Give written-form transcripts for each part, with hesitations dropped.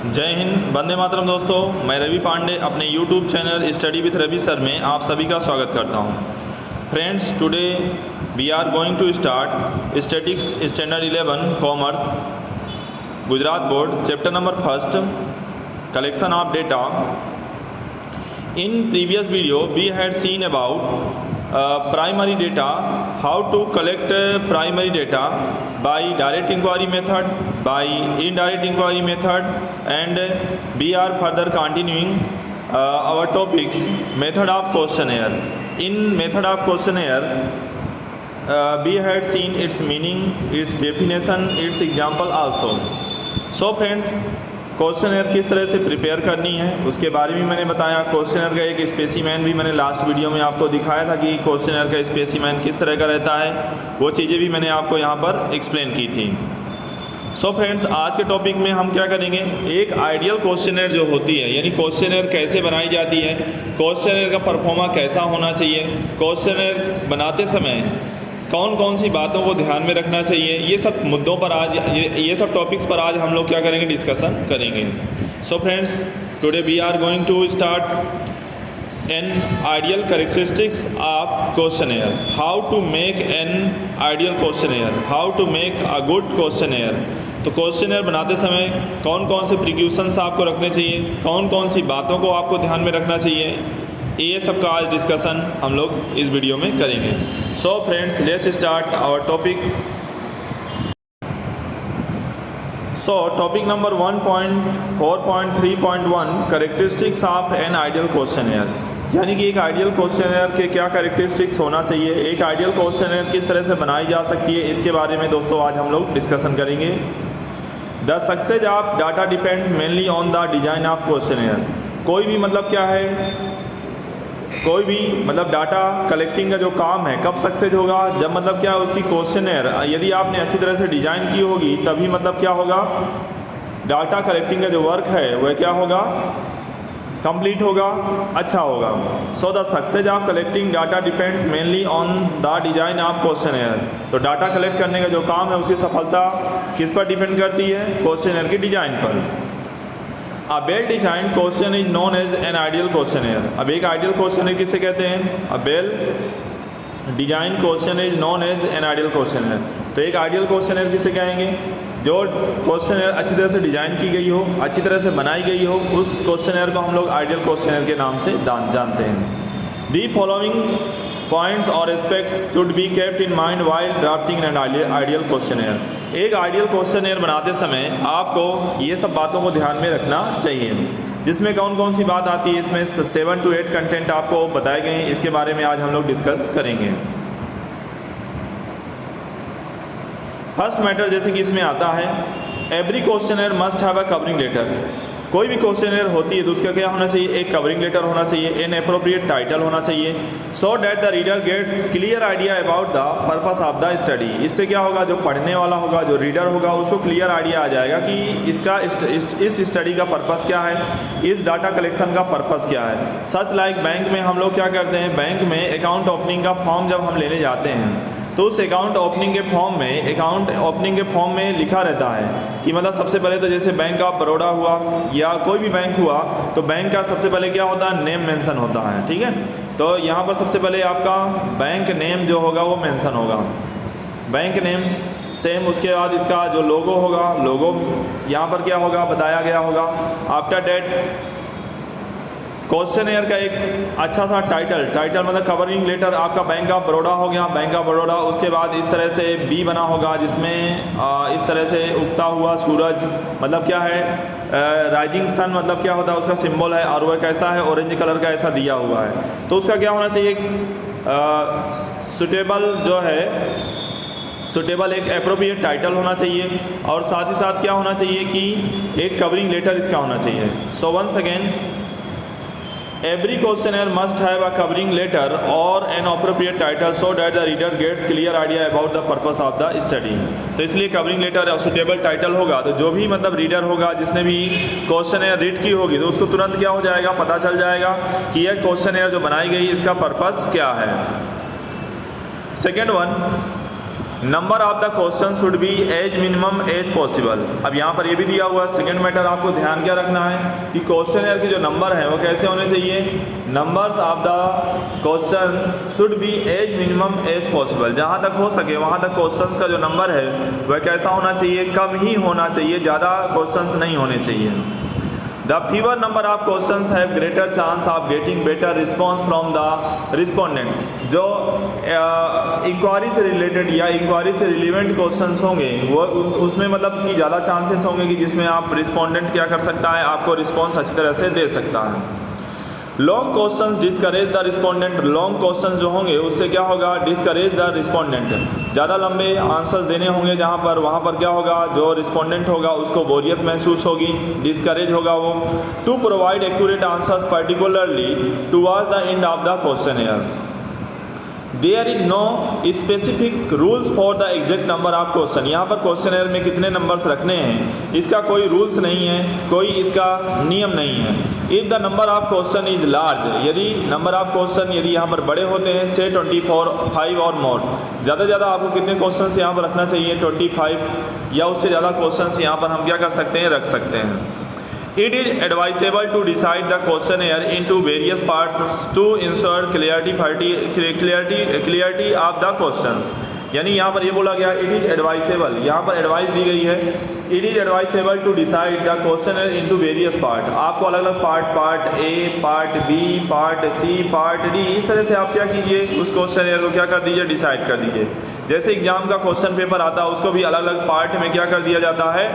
जय हिंद, वंदे मातरम। दोस्तों, मैं रवि पांडे अपने YouTube channel study with Ravi sir में आप सभी का स्वागत करता हूं। Friends, today we are going to start statics standard 11 commerce Gujarat board chapter number 1 collection of data. In previous video we had seen about primary data, how to collect primary data by direct inquiry method, by indirect inquiry method, and we are further continuing our topics method of questionnaire. In method of questionnaire we had seen its meaning, its definition, its example also. So friends, questionnaire किस तरह से prepare करनी है उसके बारे में मैंने बताया। क्वेश्चनर का एक स्पेसिमेन भी मैंने लास्ट वीडियो में आपको दिखाया था कि क्वेश्चनर का स्पेसिमेन किस तरह का रहता है, वो चीज़ें भी मैंने आपको यहाँ पर एक्सप्लेन की थी। सो फ्रेंड्स, आज के टॉपिक में हम क्या करेंगे, एक आइडियल क्वेश्चनर जो होती है, यानी क्वेश्चनर कैसे बनाई जाती है, क्वेश्चनर का परफॉर्मा कैसा होना चाहिए, क्वेश्चनर बनाते समय कौन कौन सी बातों को ध्यान में रखना चाहिए, ये सब मुद्दों पर आज ये सब टॉपिक्स पर आज हम लोग क्या करेंगे, डिस्कशन करेंगे। So friends, today we are going to start an ideal characteristics of questionnaire, how to make an ideal questionnaire, how to make a good questionnaire. तो क्वेश्चनर बनाते समय कौन कौन से प्रिकॉशंस आपको रखने चाहिए, कौन कौन सी बातों को आपको ध्यान में रखना चाहिए, ये सब का आज डिस्कशन हम लोग इस वीडियो में करेंगे। So friends, let's start our topic. So topic number 1.4.3.1 characteristics of an ideal questionnaire, यानी कि एक आइडियल क्वेश्चनर के क्या कैरेक्टरिस्टिक्स होना चाहिए, एक आइडियल क्वेश्चनर किस तरह से बनाई जा सकती है, इसके बारे में दोस्तों आज हम लोग डिस्कशन करेंगे। The success of data depends mainly on the design of questionnaire. कोई भी मतलब क्या है, कोई भी मतलब डाटा कलेक्टिंग का जो काम है कब सक्सेस होगा, जब मतलब क्या उसकी क्वेश्चनर यदि आपने अच्छी तरह से डिज़ाइन की होगी, तभी मतलब क्या होगा, डाटा कलेक्टिंग का जो वर्क है वह क्या होगा, कंप्लीट होगा, अच्छा होगा। So the success of collecting data depends mainly on the design of questionnaire. तो डाटा कलेक्ट करने का जो काम है उसकी सफलता किस पर डिपेंड करती है, क्वेश्चनर की डिजाइन पर। A well designed question is known as an ideal questionnaire. अब एक आइडियल क्वेश्चनर किसे कहते हैं, A well designed question is known as an ideal questionnaire. तो एक आइडियल क्वेश्चनर किसे कहेंगे, जो क्वेश्चनर अच्छी तरह से डिजाइन की गई हो, अच्छी तरह से बनाई गई हो, उस क्वेश्चनर को हम लोग आइडियल क्वेश्चनर के नाम से जानते हैं। दी फॉलोइंग पॉइंट्स और aspects should be kept in mind while drafting an ideal questionnaire. एक आइडियल क्वेश्चनर बनाते समय आपको ये सब बातों को ध्यान में रखना चाहिए, जिसमें कौन कौन सी बात आती है, इसमें 7 to 8 कंटेंट आपको बताए गए हैं, इसके बारे में आज हम लोग डिस्कस करेंगे। फर्स्ट मैटर जैसे कि इसमें आता है, every questionnaire must have a covering letter. कोई भी क्वेश्चनर होती है तो उसका क्या होना चाहिए, एक कवरिंग लेटर होना चाहिए, एन एप्रोप्रिएट टाइटल होना चाहिए, so that the reader gets clear idea about the purpose of the study. इससे क्या होगा, जो पढ़ने वाला होगा, जो रीडर होगा, उसको क्लियर आइडिया आ जाएगा कि इसका इस स्टडी का पर्पस क्या है, इस डाटा कलेक्शन का पर्पस क्या है। सच लाइक बैंक में हम लोग क्या करते हैं, बैंक में अकाउंट ओपनिंग का फॉर्म जब हम लेने जाते हैं तो उस अकाउंट ओपनिंग के फॉर्म में लिखा रहता है कि मतलब सबसे पहले तो जैसे बैंक ऑफ बड़ौदा हुआ या कोई भी बैंक हुआ तो बैंक का सबसे पहले क्या होता है, नेम मेंशन होता है, ठीक है। तो यहाँ पर सबसे पहले आपका बैंक नेम जो होगा वो मेंशन होगा, बैंक नेम सेम। उसके बाद इसका जो लोगो होगा, लोगो यहाँ पर क्या होगा, बताया गया होगा। आफ्टर डेट क्वेश्चनर का एक अच्छा सा टाइटल मतलब कवरिंग लेटर आपका बैंक ऑफ बड़ौदा हो गया, बैंक ऑफ बड़ौदा। उसके बाद इस तरह से बी बना होगा जिसमें इस तरह से उगता हुआ सूरज मतलब क्या है, राइजिंग सन मतलब क्या होता है, उसका सिंबल है, और वह कैसा है, ऑरेंज कलर का ऐसा दिया हुआ है। तो उसका क्या होना चाहिए, सुटेबल एक एप्रोप्रिएट टाइटल होना चाहिए, और साथ ही साथ क्या होना चाहिए कि एक कवरिंग लेटर इसका होना चाहिए। So once again, every questionnaire must have a covering letter और an appropriate title so that the reader gets clear idea about the purpose of the study. तो इसलिए कवरिंग लेटर और सुटेबल टाइटल होगा तो जो भी मतलब रीडर होगा, जिसने भी क्वेश्चनर रीड की होगी, तो उसको तुरंत क्या हो जाएगा, पता चल जाएगा कि यह क्वेश्चनर जो बनाई गई इसका पर्पस क्या है। Second one, number of the question should be as minimum as possible. अब यहाँ पर ये भी दिया हुआ है, सेकेंड मैटर आपको ध्यान क्या रखना है कि क्वेश्चन के जो नंबर हैं वो कैसे होने चाहिए। Numbers of the question should be as minimum as possible. जहाँ तक हो सके वहाँ तक क्वेश्चन का जो नंबर है वह कैसा होना चाहिए, कम ही होना चाहिए, ज़्यादा क्वेश्चन नहीं होने चाहिए। The fewer number of questions have greater chance of getting better response from the respondent। जो इंक्वायरी से रिलेटेड या इंक्वायरी से रिलेवेंट क्वेश्चंस होंगे वो उसमें मतलब कि ज़्यादा चांसेस होंगे कि जिसमें आप रिस्पोंडेंट क्या कर सकता है, आपको रिस्पॉन्स अच्छी तरह से दे सकता है। Long questions discourage the respondent. Long questions जो होंगे उससे क्या होगा, डिस्करेज द रिस्पोंडेंट। ज़्यादा लंबे आंसर्स देने होंगे जहाँ पर, वहाँ पर क्या होगा, जो रिस्पोंडेंट होगा उसको बोरियत महसूस होगी, डिस्करेज होगा वो। To provide accurate answers particularly towards the end of the questionnaire. There is no specific rules for the exact number of question. यहाँ पर क्वेश्चनेयर में कितने नंबर्स रखने हैं इसका कोई रूल्स नहीं है, कोई इसका नियम नहीं है। If the number of question is large, यदि नंबर ऑफ क्वेश्चन यदि यहाँ पर बड़े होते हैं, से 25 और मोर, ज़्यादा से ज़्यादा आपको कितने क्वेश्चन यहाँ पर रखना चाहिए, 25 या उससे ज़्यादा क्वेश्चन यहाँ पर हम क्या कर सकते हैं, रख सकते हैं। It is advisable to divide the questionnaire into various parts to ensure clarity of the questions। यानी यहाँ पर ये बोला गया इट इज़ एडवाइसेबल, यहाँ पर एडवाइस दी गई है, it is advisable to decide the questionnaire into various part. आपको अलग अलग part A, part B, part C, part D, इस तरह से आप क्या कीजिए, उस क्वेश्चनेयर को क्या कर दीजिए, डिसाइड कर दीजिए। जैसे एग्जाम का क्वेश्चन पेपर आता है उसको भी अलग अलग पार्ट में क्या कर दिया जाता है,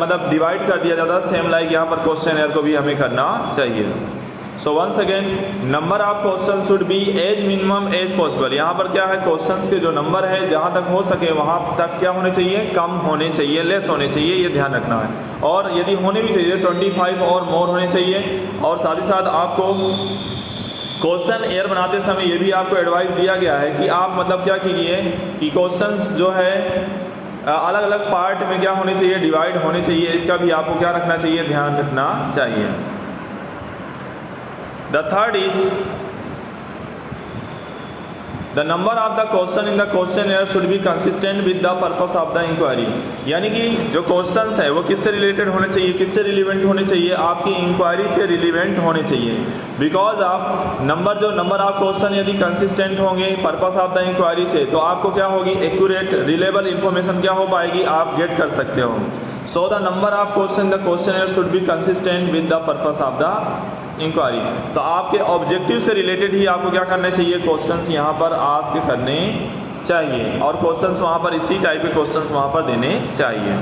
मतलब डिवाइड कर दिया जाता है। सेम लाइक यहाँ पर क्वेश्चनेयर को भी हमें करना चाहिए। So once again, number of question should be as minimum as possible. यहाँ पर क्या है, क्वेश्चंस के जो नंबर है जहाँ तक हो सके वहाँ तक क्या होने चाहिए, कम होने चाहिए, लेस होने चाहिए, ये ध्यान रखना है। और यदि होने भी चाहिए 25 और मोर होने चाहिए। और साथ ही साथ आपको क्वेश्चन एयर बनाते समय ये भी आपको एडवाइस दिया गया है कि आप मतलब क्या कीजिए कि क्वेश्चंस जो है अलग अलग पार्ट में क्या होने चाहिए, डिवाइड होने चाहिए। इसका भी आपको क्या रखना चाहिए, ध्यान रखना चाहिए। The third is the number of the question in the questionnaire should be consistent with the purpose of the inquiry। यानी कि जो क्वेश्चंस है वो किससे रिलेटेड होने चाहिए, किससे रिलेवेंट होने चाहिए, आपकी इंक्वायरी से रिलेवेंट होने चाहिए। बिकॉज आप नंबर ऑफ क्वेश्चन यदि कंसिस्टेंट होंगे पर्पस ऑफ द इंक्वायरी से, तो आपको क्या होगी, एक्यूरेट रिलेबल इंफॉर्मेशन क्या हो पाएगी, आप गेट कर सकते हो। So the number of question the questionnaire should be consistent with the purpose of the inquiry. तो आपके ऑब्जेक्टिव से रिलेटेड ही आपको क्या करने चाहिए, क्वेश्चंस यहाँ पर आस्क करने चाहिए और क्वेश्चंस वहाँ पर इसी टाइप के क्वेश्चंस वहाँ पर देने चाहिए।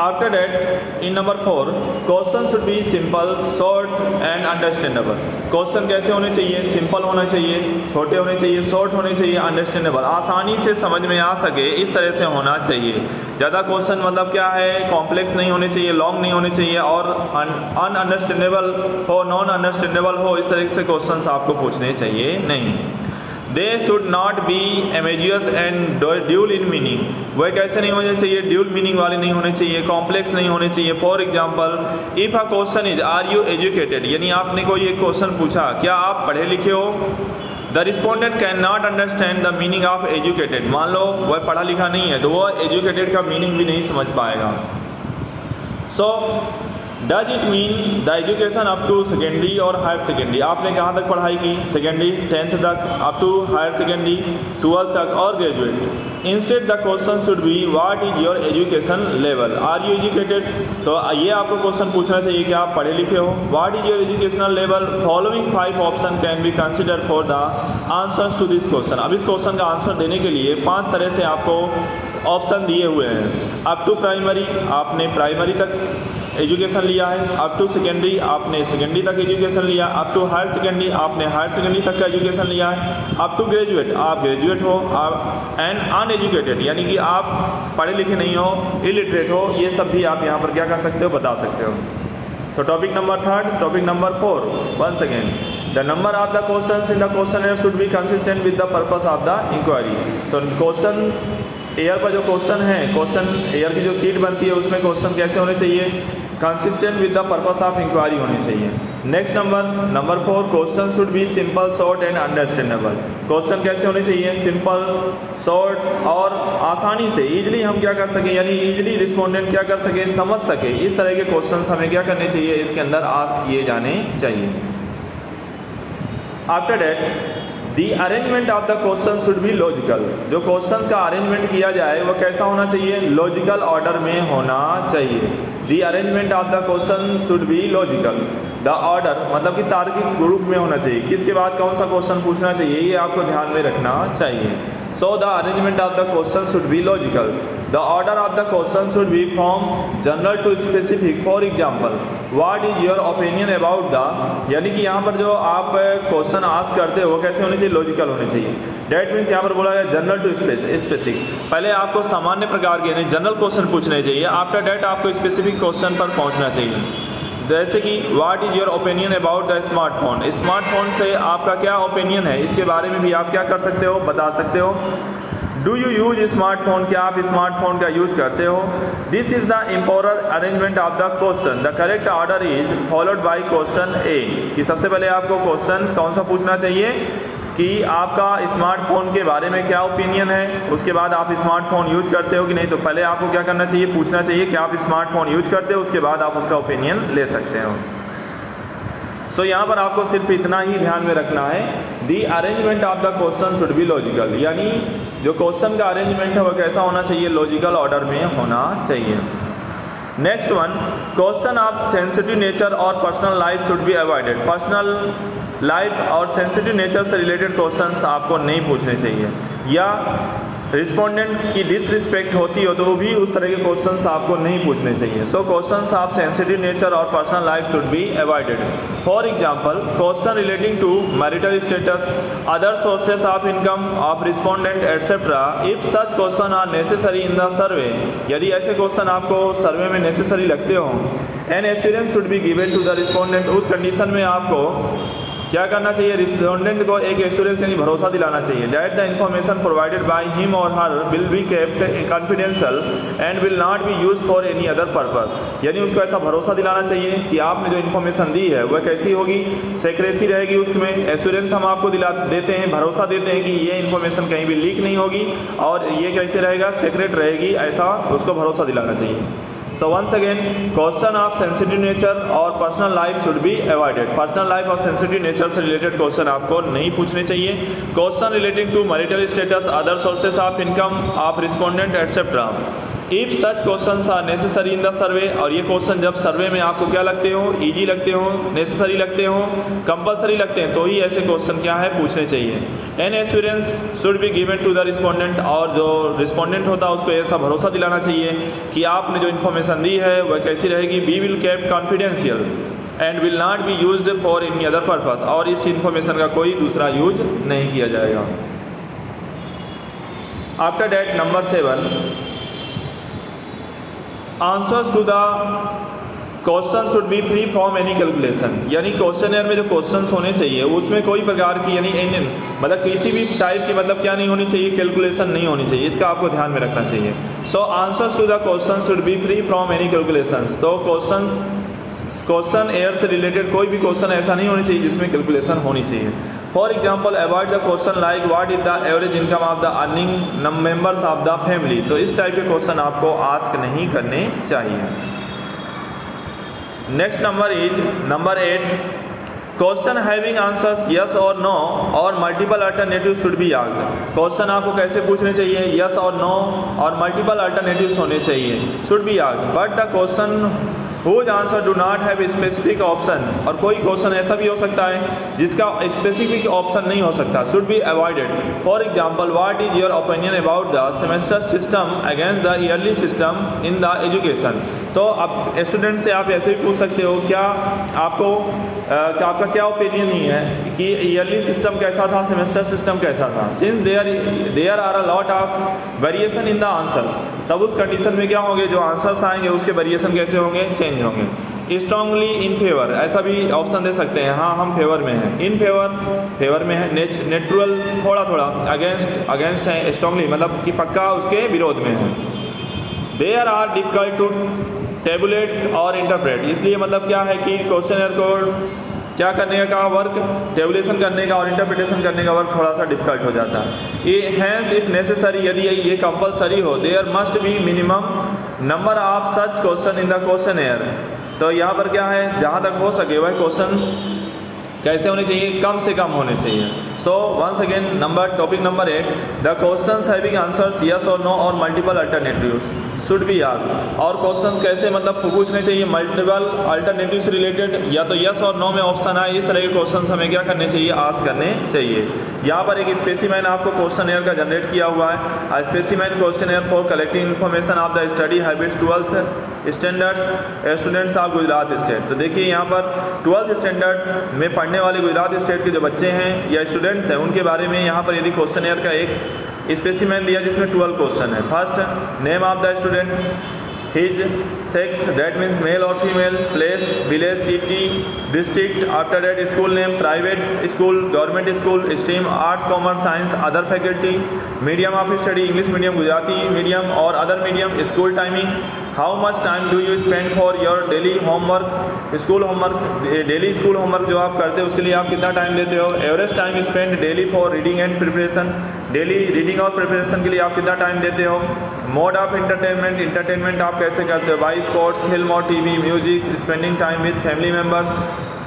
After that in number 4, question should be simple, short and understandable. Question कैसे होने चाहिए, सिंपल होना चाहिए, छोटे होने चाहिए, शॉर्ट होने चाहिए, अंडरस्टैंडेबल, आसानी से समझ में आ सके, इस तरह से होना चाहिए। ज़्यादा क्वेश्चन मतलब क्या है, कॉम्प्लेक्स नहीं होने चाहिए, लॉन्ग नहीं होने चाहिए और अनअंडरस्टैंडेबल हो, नॉन अंडरस्टैंडेबल हो, इस तरह से क्वेश्चन आपको पूछने चाहिए नहीं। They should not be ambiguous and dual in meaning. वह कैसे नहीं होने चाहिए, ड्यूल मीनिंग वाले नहीं होने चाहिए, कॉम्प्लेक्स नहीं होने चाहिए। For example, if a question is are you educated, यानी आपने कोई एक क्वेश्चन पूछा, क्या आप पढ़े लिखे हो। The respondent can not understand the meaning of educated. मान लो वह पढ़ा लिखा नहीं है तो वह एजुकेटेड का मीनिंग भी नहीं समझ पाएगा। So does it mean the education up to secondary और हायर सेकेंडरी। आपने कहाँ तक पढ़ाई की, सेकेंडरी 10th तक, up to hire secondary 12th तक और graduate. Instead the question should be what is your education level, are you educated. तो ये आपको क्वेश्चन पूछना चाहिए कि आप पढ़े लिखे हो। What is your educational level. Following 5 option can be consider for the answers to this question. अब इस क्वेश्चन का आंसर देने के लिए 5 तरह से आपको ऑप्शन दिए हुए हैं। अप टू प्राइमरी, आपने प्राइमरी तक एजुकेशन लिया है। अप टू सेकेंडरी, आपने सेकेंडरी तक एजुकेशन लिया। अप टू हायर सेकेंडरी, आपने हायर सेकेंडरी तक का एजुकेशन लिया है। अप टू ग्रेजुएट, आप ग्रेजुएट हो। एंड अनएजुकेटेड, यानी कि आप पढ़े लिखे नहीं हो, इलिटरेट हो, ये सब भी आप यहाँ पर क्या कर सकते हो, बता सकते हो। तो topic number 3, topic number 4, once again the number of the questions in the questionnaire should be consistent with the purpose of the inquiry. तो क्वेश्चन एयर पर जो क्वेश्चन है, क्वेश्चन एयर की जो सीट बनती है उसमें क्वेश्चन कैसे होने चाहिए, consistent with the purpose of inquiry होने चाहिए। Next number 4, question should be simple, short and understandable. Question कैसे होने चाहिए? सिंपल, शॉर्ट और आसानी से, इजीली हम क्या कर सके, यानी इजीली रिस्पोंडेंट क्या कर सके, समझ सके, इस तरह के क्वेश्चंस हमें क्या करने चाहिए, इसके अंदर आस्क किए जाने चाहिए। After that the arrangement of the question should be logical. जो क्वेश्चन का अरेंजमेंट किया जाए वो कैसा होना चाहिए? लॉजिकल ऑर्डर में होना चाहिए। दी arrangement of the question should be logical. The order मतलब कि तार्किक रूप में होना चाहिए, किसके बाद कौन सा क्वेश्चन पूछना चाहिए ये आपको ध्यान में रखना चाहिए। So the arrangement of the question should be logical. The order of the question should be from general to specific. For example, what is your opinion about the, यानी कि यहाँ पर जो आप क्वेश्चन आस्क करते हो वो कैसे होने चाहिए? लॉजिकल होने चाहिए। डेट मीन्स यहाँ पर बोला गया जनरल टू स्पेसिफिक। पहले आपको सामान्य प्रकार के यानी जनरल क्वेश्चन पूछने चाहिए, आफ्टर डेट आपको स्पेसिफिक क्वेश्चन पर पहुँचना चाहिए। जैसे कि what is your opinion about the smartphone. Smartphone से आपका क्या ओपिनियन है, इसके बारे में भी आप क्या कर सकते हो, बता सकते हो। डू यू यूज स्मार्टफोन, क्या आप स्मार्टफोन का यूज़ करते हो। This is the important arrangement of the question. The correct order is followed by question A. कि सबसे पहले आपको क्वेश्चन कौन सा पूछना चाहिए कि आपका स्मार्टफोन के बारे में क्या ओपिनियन है, उसके बाद आप स्मार्टफोन यूज करते हो कि नहीं। तो पहले आपको क्या करना चाहिए, पूछना चाहिए कि आप स्मार्टफोन यूज करते हो, उसके बाद आप उसका ओपिनियन ले सकते हो। सो यहाँ पर आपको सिर्फ इतना ही ध्यान में रखना है, दी arrangement of the question should be logical, यानी जो क्वेश्चन का अरेंजमेंट है वो कैसा होना चाहिए, लॉजिकल ऑर्डर में होना चाहिए। Next one, question of sensitive nature और personal life should be avoided. Personal life और सेंसिटिव नेचर से रिलेटेड क्वेश्चंस आपको नहीं पूछने चाहिए, या रिस्पोंडेंट की डिसरिस्पेक्ट होती हो तो वो भी उस तरह के क्वेश्चंस आपको नहीं पूछने चाहिए। So questions of sensitive nature और personal life should be avoided. For example, question relating to marital status, other sources of income of respondent etcetera, if such question are necessary in the survey. यदि ऐसे question आपको survey में necessary लगते हो, an assurance should be given to the respondent. उस condition में आपको क्या करना चाहिए, रिस्पोंडेंट को एक एश्योरेंस यानी भरोसा दिलाना चाहिए, that the information provided by him और her will be kept confidential and will not be use for any other purpose. यानी उसको ऐसा भरोसा दिलाना चाहिए कि आपने जो इन्फॉर्मेशन दी है वह कैसी होगी, सेक्रेसी रहेगी, उसमें एश्योरेंस हम आपको देते हैं, भरोसा देते हैं कि ये इन्फॉर्मेशन कहीं भी लीक नहीं होगी और ये कैसे रहेगा, सेक्रेट रहेगी, ऐसा उसको भरोसा दिलाना चाहिए। So once again, question of sensitive nature और personal life should be avoided. Personal life और सेंसिटिव नेचर से रिलेटेड क्वेश्चन आपको नहीं पूछने चाहिए। Question relating to marital status, other sources of income of respondent etcetera, if such questions are necessary in the survey. और ये question जब सर्वे में आपको क्या लगते हो, इजी लगते हो, नेसेसरी लगते हो, कंपलसरी लगते हैं, तो ही ऐसे क्वेश्चन क्या है पूछने चाहिए। An assurance should be given to the respondent, और जो रिस्पोंडेंट होता है उसको ऐसा भरोसा दिलाना चाहिए कि आपने जो इन्फॉर्मेशन दी है वह कैसी रहेगी, be will kept confidential and will not be used for any other purpose, और इस इन्फॉर्मेशन का कोई दूसरा यूज नहीं किया जाएगा। After that number 7, answers to the question should be free from any calculation. यानी क्वेश्चनर में जो क्वेश्चंस होने चाहिए उसमें कोई प्रकार की यानी मतलब किसी भी टाइप की मतलब क्या नहीं होनी चाहिए, कैलकुलेशन नहीं होनी चाहिए, इसका आपको ध्यान में रखना चाहिए। So answers to the question should be free from any calculation. तो क्वेश्चन एयर से रिलेटेड कोई भी क्वेश्चन ऐसा नहीं होना चाहिए जिसमें कैलकुलेशन होनी चाहिए। For example, avoid the question like what is the average income of the earning members of the family. तो इस टाइप के क्वेश्चन आपको आस्क नहीं करने चाहिए। Next number is number 8, question having answers yes और नो और multiple alternative should be asked. Question आपको कैसे पूछने चाहिए, यस और नो और मल्टीपल अल्टरनेटिव्स होने चाहिए, should be asked. But the question whose answer do not have specific option, और कोई क्वेश्चन ऐसा भी हो सकता है जिसका स्पेसिफिक ऑप्शन नहीं हो सकता, should be avoided. For example, what is your opinion about the semester system against the yearly system in the education. तो अब स्टूडेंट से आप ऐसे भी पूछ सकते हो, क्या आपका क्या ओपिनियन ही है कि ईयरली सिस्टम कैसा था, सेमेस्टर सिस्टम कैसा था। Since there are a lot of variation in the answers, तब उस कंडीशन में क्या होंगे, जो आंसर्स आएंगे उसके वेरिएशन कैसे होंगे, चेंज होंगे। स्ट्रांगली इन फेवर, ऐसा भी ऑप्शन दे सकते हैं, हाँ हम फेवर में हैं, इन फेवर में है, नेचुरल थोड़ा अगेंस्ट है, स्ट्रांगली मतलब कि पक्का उसके विरोध में है। There are difficult to tabulate और इंटरप्रेट, इसलिए मतलब क्या है कि क्वेश्चनर को क्या करने का कहा, वर्क टेबुलेशन करने का और इंटरप्रिटेशन करने का वर्क थोड़ा सा डिफिकल्ट हो जाता है। ये हैंस इफ नेसेसरी, यदि ये कंपलसरी हो, there must be minimum number of such question in the questionnaire. तो यहाँ पर क्या है, जहाँ तक हो सके वह क्वेश्चन कैसे होने चाहिए, कम से कम होने चाहिए। So once again topic number 8, the questions having answers yes और नो और multiple alternatives should be asked. और क्वेश्चंस कैसे मतलब पूछने चाहिए, मल्टीपल अल्टरनेटिव से रिलेटेड, या तो यस और नो में ऑप्शन आए, इस तरह के क्वेश्चंस हमें क्या करने चाहिए, आस्क करने चाहिए। यहाँ पर एक स्पेसिमेन आपको क्वेश्चन एयर का जनरेट किया हुआ है, specimen question air for collecting information of the study habits 12th standards students of Gujarat state. तो देखिए यहाँ पर 12th स्टैंडर्ड में पढ़ने वाले गुजरात स्टेट के जो बच्चे हैं या स्टूडेंट्स हैं उनके बारे में यहाँ पर यदि क्वेश्चन एयर का एक स्पेसिमेन दिया जिसमें 12 क्वेश्चन है। First, name of the student, his sex, that means male और female, place, village, city, district, after that school name, private school, government school, stream arts, commerce, science, other faculty, medium of study English medium, Gujarati medium और other medium, school timing, how much time do you spend for your daily homework, school homework, daily school homework जो आप करते हो उसके लिए आप कितना time देते हो, average time spend daily for reading and preparation, daily reading और प्रिपरेशन के लिए आप कितना टाइम देते हो, मोड ऑफ इंटरटेनमेंट, इंटरटेनमेंट आप कैसे करते हो, बाई स्पोर्ट्स, फिल्म और TV, music, spending time with family members,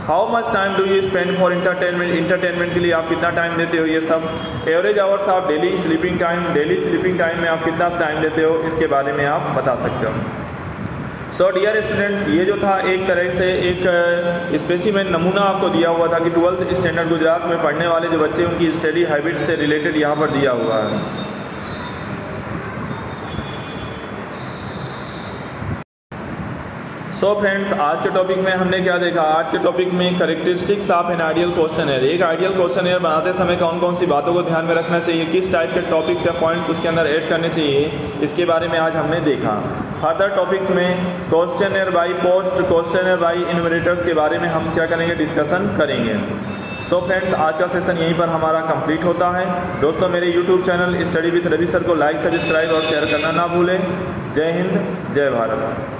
how much time do you spend for entertainment, entertainment के लिए आप कितना टाइम देते हो, ये सब, average hours of daily sleeping time, daily sleeping time में आप कितना टाइम देते हो, इसके बारे में आप बता सकते हो। सो डियर स्टूडेंट्स, ये जो था एक तरह से एक स्पेसिमेन नमूना आपको दिया हुआ था कि 12th स्टैंडर्ड गुजरात में पढ़ने वाले जो बच्चे उनकी स्टडी हैबिट्स से रिलेटेड यहाँ पर दिया हुआ है। सो फ्रेंड्स, आज के टॉपिक में हमने क्या देखा, आज के टॉपिक में characteristics of an ideal question air. एक आइडियल क्वेश्चन एयर बनाते समय कौन कौन सी बातों को ध्यान में रखना चाहिए, किस टाइप के टॉपिक्स या पॉइंट्स उसके अंदर ऐड करने चाहिए, इसके बारे में आज हमने देखा। फर्दर टॉपिक्स में questionnaire by post, questionnaire by enumerators के बारे में हम क्या करेंगे, डिस्कशन करेंगे। सो फ्रेंड्स, आज का सेशन यहीं पर हमारा कंप्लीट होता है। दोस्तों, मेरे YouTube channel study with Ravi sir को लाइक, सब्सक्राइब और शेयर करना ना भूलें। जय हिंद, जय भारत।